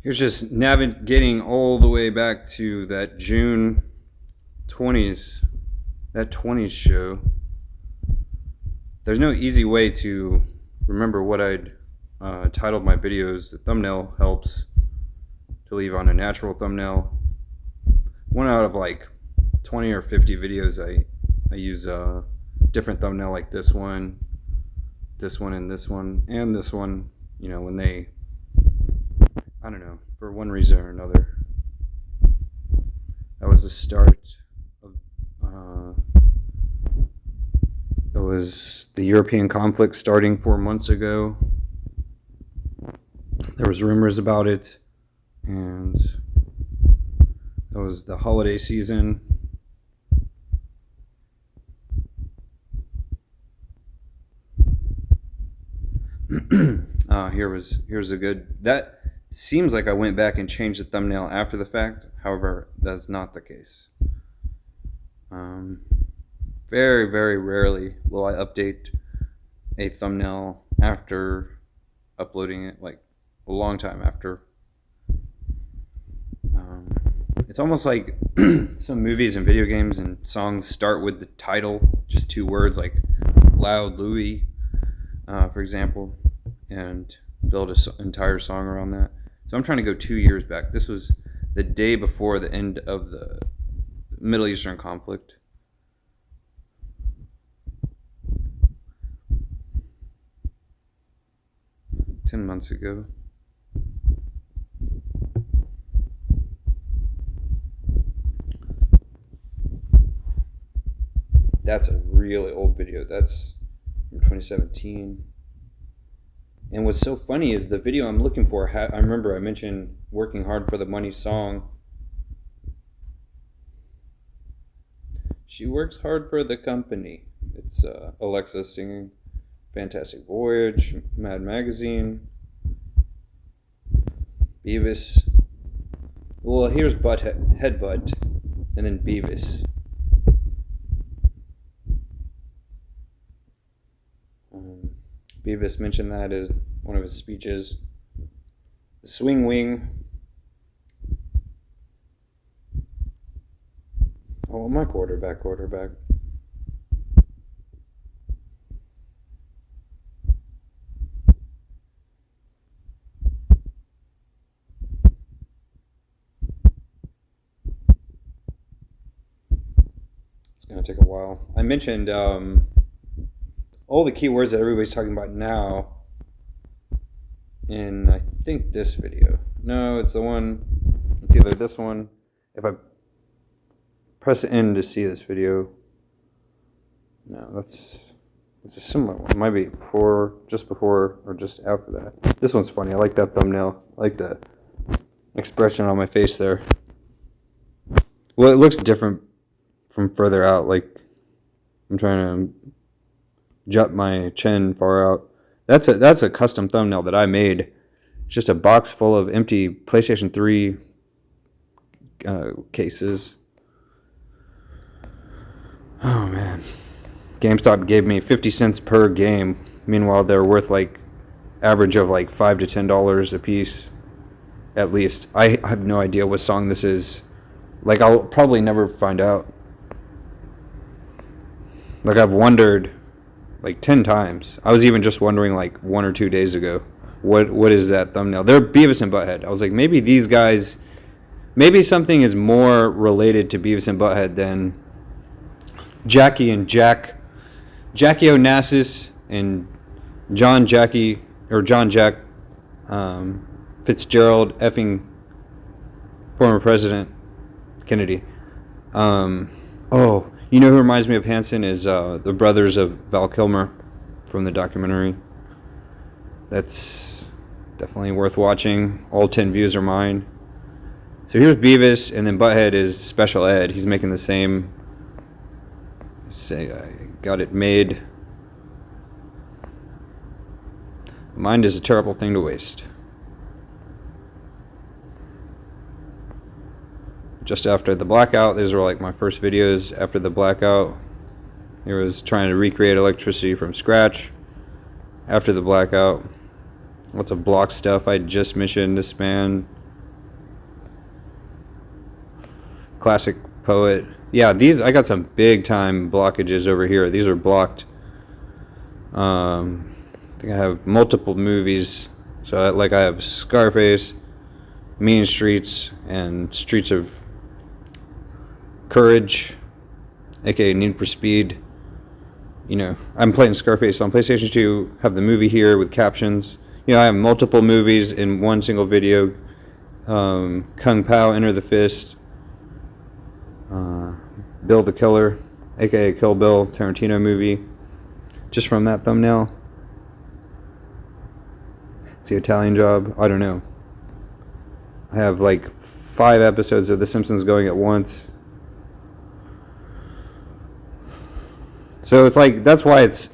Here's just navigating all the way back to that June 20s, that 20s show. There's no easy way to remember what I'd titled my videos. The thumbnail helps to leave on a natural thumbnail. One out of like 20 or 50 videos, I use a different thumbnail, like this one, and this one, and this one. You know, when they, I don't know, for one reason or another. That was the start of, it was the European conflict starting 4 months ago. There was rumors about it, and it was the holiday season. Here's a good, that seems like I went back and changed the thumbnail after the fact. However, that's not the case. Very, very rarely will I update a thumbnail after uploading it, like a long time after. It's almost like some movies and video games and songs start with the title, just two words, like Loud Louie, for example, and build an entire song around that. So I'm trying to go 2 years back. This was the day before the end of the Middle Eastern conflict. Months ago. That's a really old video. That's from 2017. And what's so funny is the video I'm looking for, I remember I mentioned Working Hard for the Money song. She works hard for the company. It's Alexa singing. Fantastic Voyage, Mad Magazine, Beavis. Well, here's Headbutt, and then Beavis. Beavis mentioned that as one of his speeches. Swing Wing. Oh, my quarterback. It's going to take a while. I mentioned all the keywords that everybody's talking about now in, I think, this video. No, it's the one, it's either this one. If I press N to see this video, no, that's it's a similar one. It might be just before or just after that. This one's funny. I like that thumbnail. I like the expression on my face there. Well, it looks different from further out. Like I'm trying to jut my chin far out. That's a custom thumbnail that I made. It's just a box full of empty PlayStation 3 cases. Oh man. GameStop gave me 50 cents per game. Meanwhile, they're worth like average of like $5 to $10 a piece at least. I have no idea what song this is. Like I'll probably never find out. Like I've wondered like 10 times. I was even just wondering like 1 or 2 days ago, what is that thumbnail? They're Beavis and Butthead. I was like, maybe these guys, maybe something is more related to Beavis and Butthead than Jackie Onassis and John Jack Fitzgerald effing former President Kennedy. You know who reminds me of Hanson is the brothers of Val Kilmer from the documentary. That's definitely worth watching. All 10 views are mine. So here's Beavis, and then Butthead is Special Ed. He's making the same. Say, I got it made. Mind is a terrible thing to waste. Just after the blackout, these were like my first videos after the blackout. It was trying to recreate electricity from scratch after the blackout. Lots of block stuff. I just mentioned this man classic poet. Yeah, these, I got some big time blockages over here. These are blocked. I think I have multiple movies. So I have Scarface, Mean Streets, and Streets of Courage, aka Need for Speed. You know, I'm playing Scarface on PlayStation 2, have the movie here with captions. You know, I have multiple movies in one single video. Kung Pao, Enter the Fist, Bill the Killer, aka Kill Bill, Tarantino movie. Just from that thumbnail. It's the Italian Job. I don't know. I have like 5 episodes of The Simpsons going at once. So it's like, that's why it's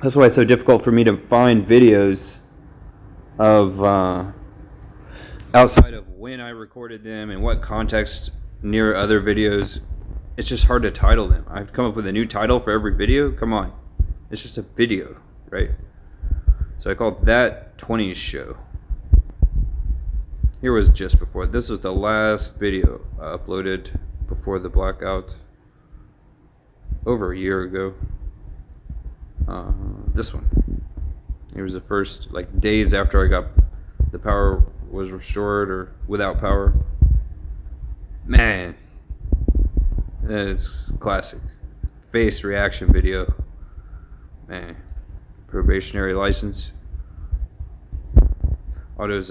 that's why it's so difficult for me to find videos of outside of when I recorded them and what context near other videos. It's just hard to title them. I've come up with a new title for every video. Come on. It's just a video, right? So I called that 20s show. Here was just before. This was the last video I uploaded before the blackout. Over a year ago. This one. It was the first, like, days after I got the power was restored, or without power. Man, it's classic. Face reaction video. Man, probationary license. Otto's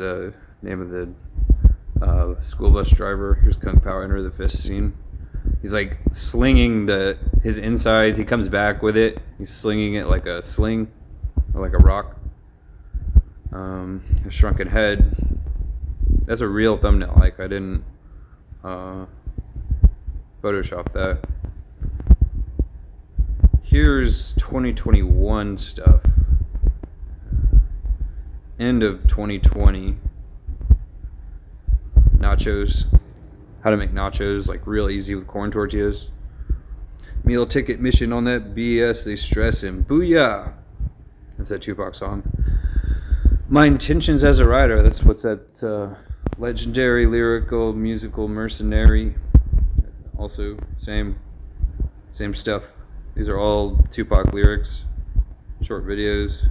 name of the school bus driver. Here's Kung Pao, Enter the Fist scene. He's like slinging his inside. He comes back with it. He's slinging it like a sling or like a rock. A shrunken head. That's a real thumbnail. Like, I didn't Photoshop that. Here's 2021 stuff. End of 2020. Nachos. How to make nachos like real easy with corn tortillas. Meal ticket mission on that BS they stress him. Booyah! That's that Tupac song. My intentions as a writer. That's what's that legendary lyrical musical mercenary. Also same stuff. These are all Tupac lyrics. Short videos.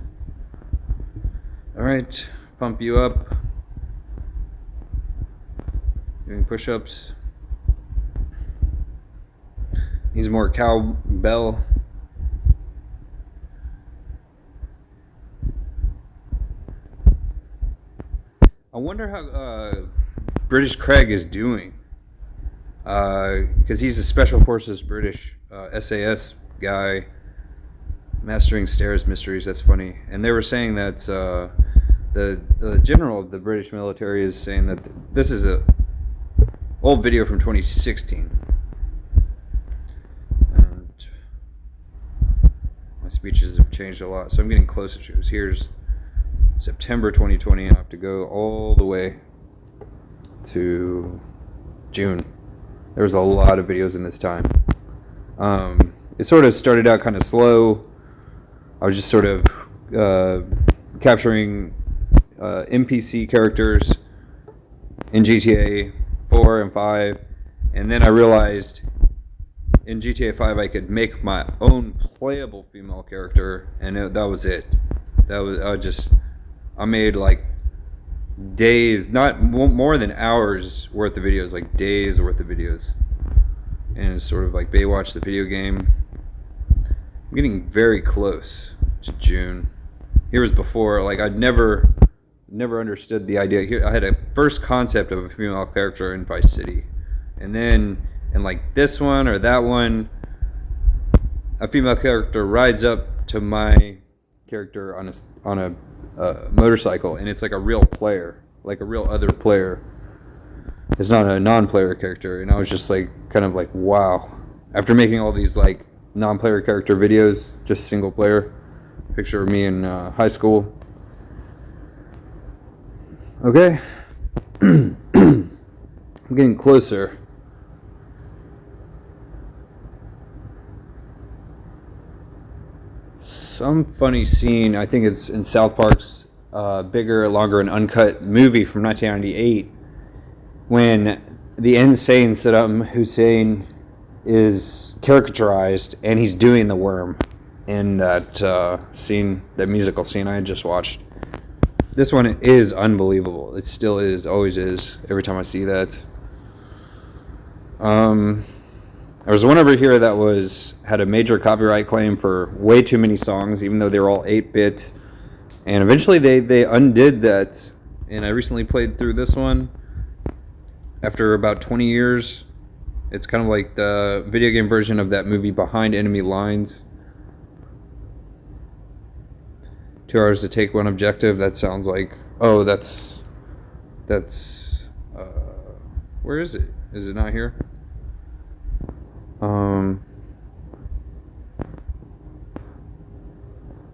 Alright, pump you up. Doing push-ups. Needs more cowbell. I wonder how British Craig is doing. Because he's a Special Forces British SAS guy. Mastering Stairs Mysteries, that's funny. And they were saying that the general of the British military is saying that this is a old video from 2016. And my speeches have changed a lot, so I'm getting closer to it. Here's September 2020, and I have to go all the way to June. There was a lot of videos in this time. It sort of started out kind of slow. I was just sort of capturing NPC characters in GTA 4 and 5, and then I realized in GTA 5 I could make my own playable female character, and that was it. I made like days, not more than hours worth of videos, like days worth of videos, and it's sort of like Baywatch the video game. I'm getting very close to June. Here was before, like I'd never understood the idea. Here I had a first concept of a female character in Vice City, and then in like this one or that one, a female character rides up to my character on a motorcycle, and it's like a real player, like a real other player. It's not a non-player character, and I was just like kind of like, wow. After making all these like non-player character videos, just single player. Picture of me in high school. Okay. I'm getting closer. Some funny scene, I think it's in South Park's Bigger, Longer, and Uncut movie from 1998, when the insane Saddam Hussein is caricaturized, and he's doing the worm in that scene, that musical scene I had just watched. This one is unbelievable. It still is, always is, every time I see that. There was one over here that had a major copyright claim for way too many songs, even though they were all 8-bit. And eventually they undid that. And I recently played through this one after about 20 years. It's kind of like the video game version of that movie Behind Enemy Lines. 2 hours to take one objective. That sounds like, oh, that's where is it? Is it not here? I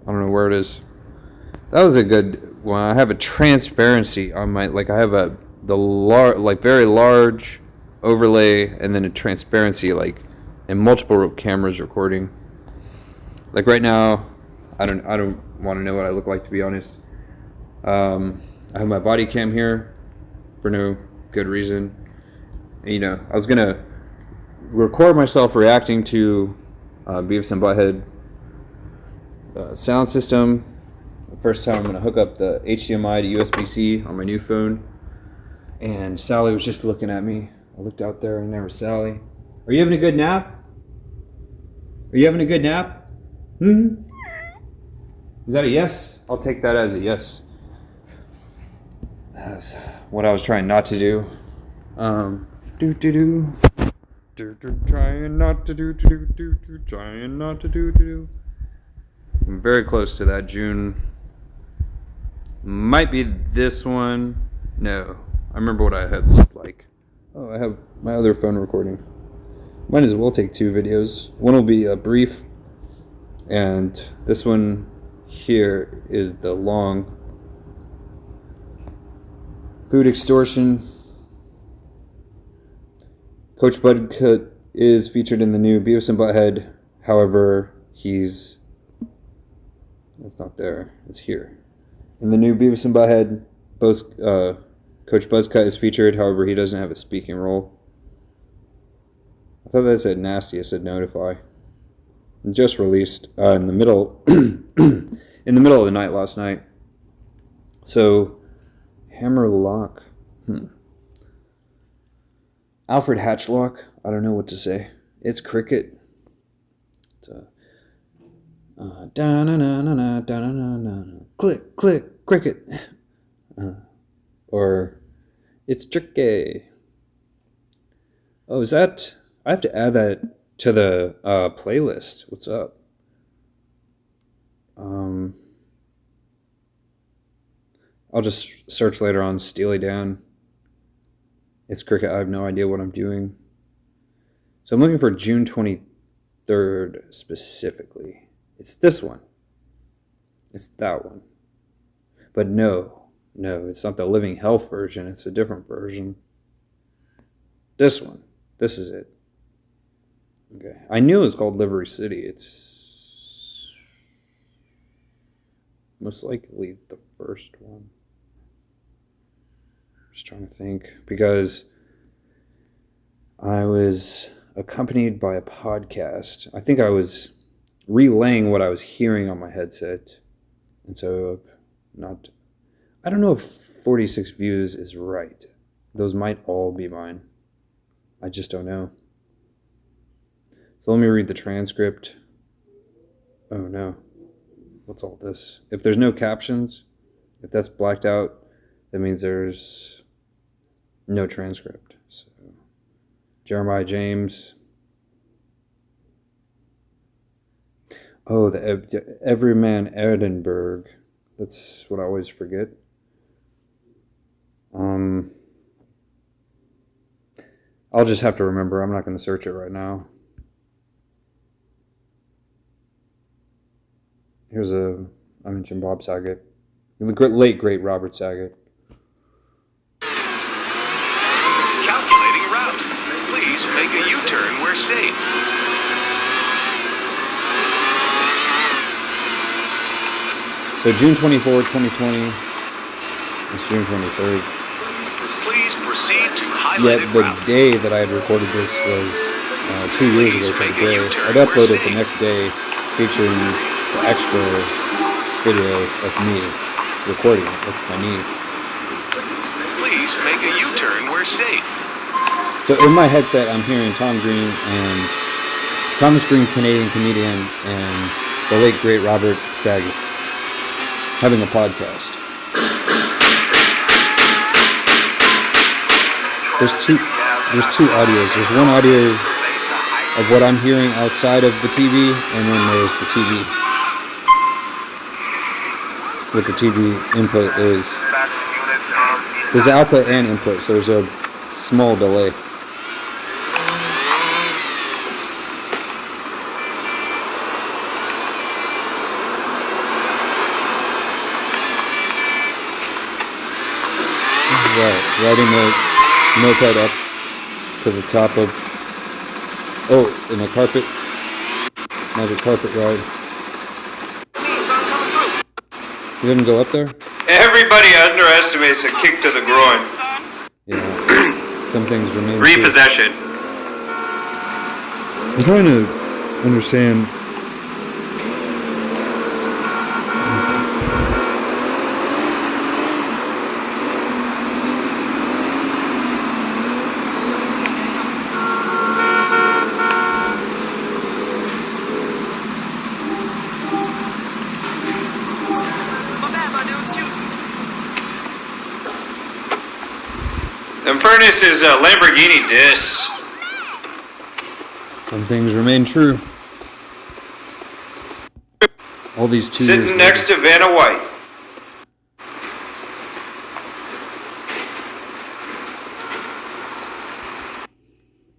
don't know where it is. That was a good one. I have a transparency on my, like I have very large overlay, and then a transparency like in multiple cameras recording. Like right now, I don't want to know what I look like, to be honest. I have my body cam here for no good reason. And, I was gonna record myself reacting to Beavis and Butthead sound system. The first time I'm gonna hook up the HDMI to USB-C on my new phone. And Sally was just looking at me. I looked out there and there was Sally. Are you having a good nap? Are you having a good nap? Is that a yes? I'll take that as a yes. That's what I was trying not to do. Trying not to do. Trying not to do. I'm very close to that. June. Might be this one. No. I remember what I had looked like. Oh, I have my other phone recording. Might as well take 2 videos. One will be a brief, and this one here is the long. Food extortion. Coach Budcut is featured in the new Beavis and Butthead. However, it's not there. It's here. In the new Beavis and Butthead, Coach Buzzcut is featured. However, he doesn't have a speaking role. I thought that said nasty. It said notify. Just released in the middle in the middle of the night last night. So, Hammerlock. Alfred Hatchlock. I don't know what to say. It's cricket. It's click, click, cricket. Or it's tricky. Oh, is that? I have to add that to the playlist. What's up? I'll just search later on Steely Dan. It's cricket. I have no idea what I'm doing. So I'm looking for June 23rd specifically. It's this one. It's that one. But no, it's not the Living Health version. It's a different version. This one. This is it. Okay. I knew it was called Livery City. It's most likely the first one. Just trying to think. Because I was accompanied by a podcast. I think I was relaying what I was hearing on my headset. And so I don't know if 46 views is right. Those might all be mine. I just don't know. So let me read the transcript. Oh no. What's all this? If there's no captions, if that's blacked out, that means there's no transcript. So Jeremiah James. Oh, the Everyman Edinburgh. That's what I always forget. I'll just have to remember. I'm not going to search it right now. I mentioned Bob Saget. The late, great Robert Saget. Calculating route. Please make a U-turn where safe. So June 24, 2020. It's June 23rd. Please proceed to Yet highlighted the route. day that I had recorded this was 2 years Please ago to the make a day. U-turn I'd where upload it the safe. next day featuring the extra video of me recording it. That's my knee. Please make a U-turn where safe. So in my headset, I'm hearing Tom Green and Thomas Green, Canadian comedian, and the late great Robert Saget having a podcast. There's two audios. There's one audio of what I'm hearing outside of the TV, and then there's the TV. What the TV input is. There's output and input, so there's a small delay. Right, riding the moped up to the top of, in a carpet, magic carpet ride. You didn't go up there? Everybody underestimates a kick to the groin. Yeah, some things remain. Repossession. I'm trying to understand. Furnace is a Lamborghini Dis. Some things remain true. All these 2 years Sitting next to Vanna White.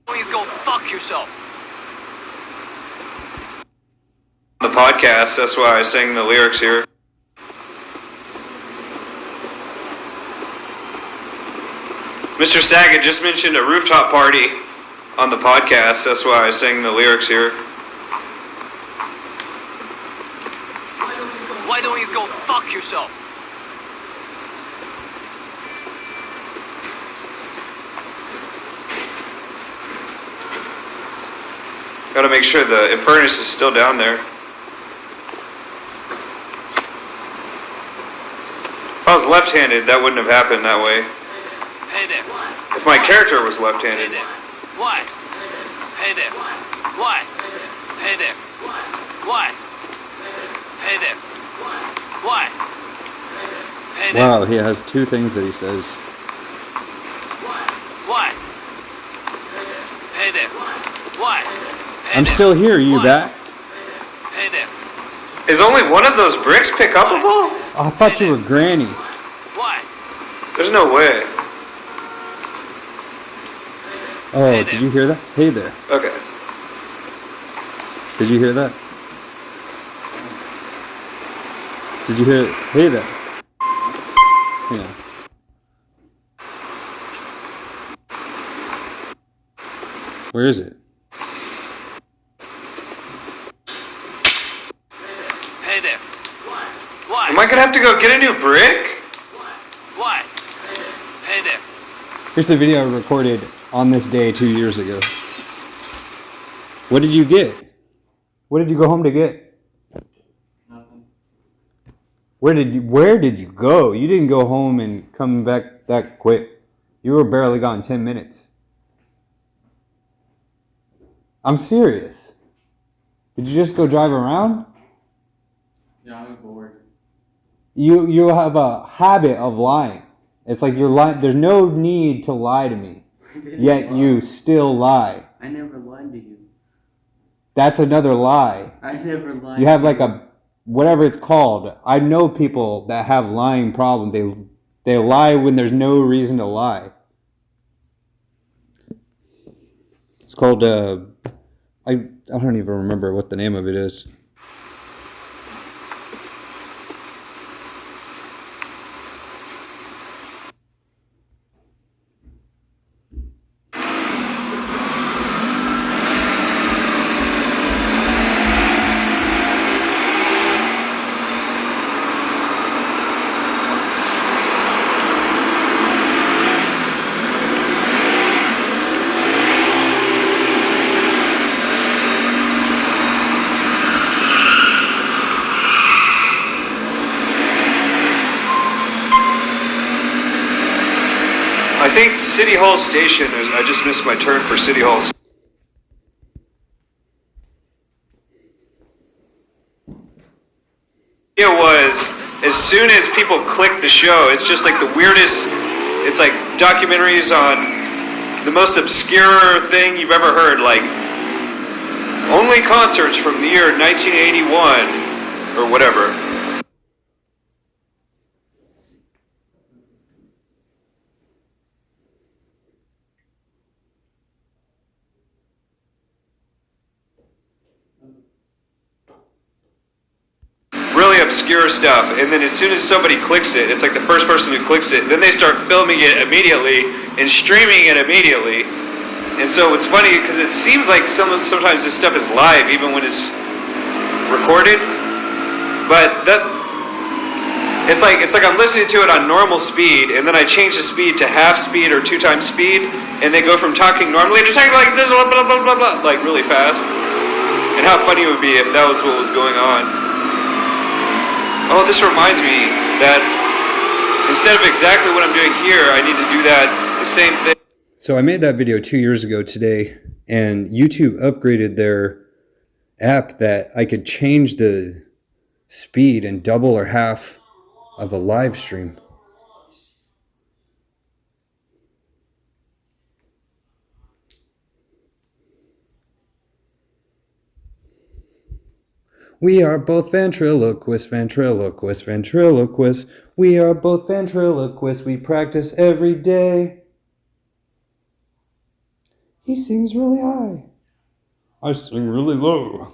Or you go fuck yourself. The podcast, that's why I sing the lyrics here. Mr. Saget just mentioned a rooftop party on the podcast, that's why I sing the lyrics here. Why don't you go fuck yourself? Gotta make sure the furnace is still down there. If I was left-handed, that wouldn't have happened that way. Hey there. If my character was Hey left-handed. there. Why? Hey there. Why? Hey there. Why? Hey there. Why? Hey there. Wow, he has 2 things that he says. Why? Hey there. Why? Hey I'm there. still here, you Why? back? Hey there. Is only one of those bricks pick-upable? I thought you were Granny. Why? There's no way. Oh, Hey did there. you hear that? Hey there. Okay. Did you hear that? Did you hear it? Hey there. Yeah. Where is it? Hey there. Why? Am I gonna have to go get a new brick? Why? Hey there. Here's the video I recorded on this day 2 years ago. What did you get? What did you go home to get? Nothing. Where did you go? You didn't go home and come back that quick. You were barely gone 10 minutes. I'm serious. Did you just go drive around? Yeah, I'm bored. You have a habit of lying. It's like you're lying. There's no need to lie to me, yet you still lie. I never lied to you. That's another lie. I never lied. You have like a whatever it's called. I know people that have lying problems. They lie when there's no reason to lie. It's called I don't even remember what the name of it is. think City Hall Station is, I just missed my turn for City Hall. It was, as soon as people click the show, it's just like the weirdest, it's like documentaries on the most obscure thing you've ever heard, like only concerts from the year 1981 or whatever. Really obscure stuff, and then as soon as somebody clicks it, it's like the first person who clicks it, then they start filming it immediately and streaming it immediately. And so it's funny because it seems like sometimes this stuff is live even when it's recorded, but it's like I'm listening to it on normal speed, and then I change the speed to half speed or 2 times speed, and they go from talking normally to talking like this, blah blah blah blah blah, like really fast. And how funny it would be if that was what was going on. Oh, this reminds me that instead of exactly what I'm doing here, I need to do that the same thing. So I made that video 2 years ago today, and YouTube upgraded their app that I could change the speed and double or half of a live stream. We are both ventriloquists, ventriloquists, ventriloquists. We are both ventriloquists. We practice every day. He sings really high. I sing really low.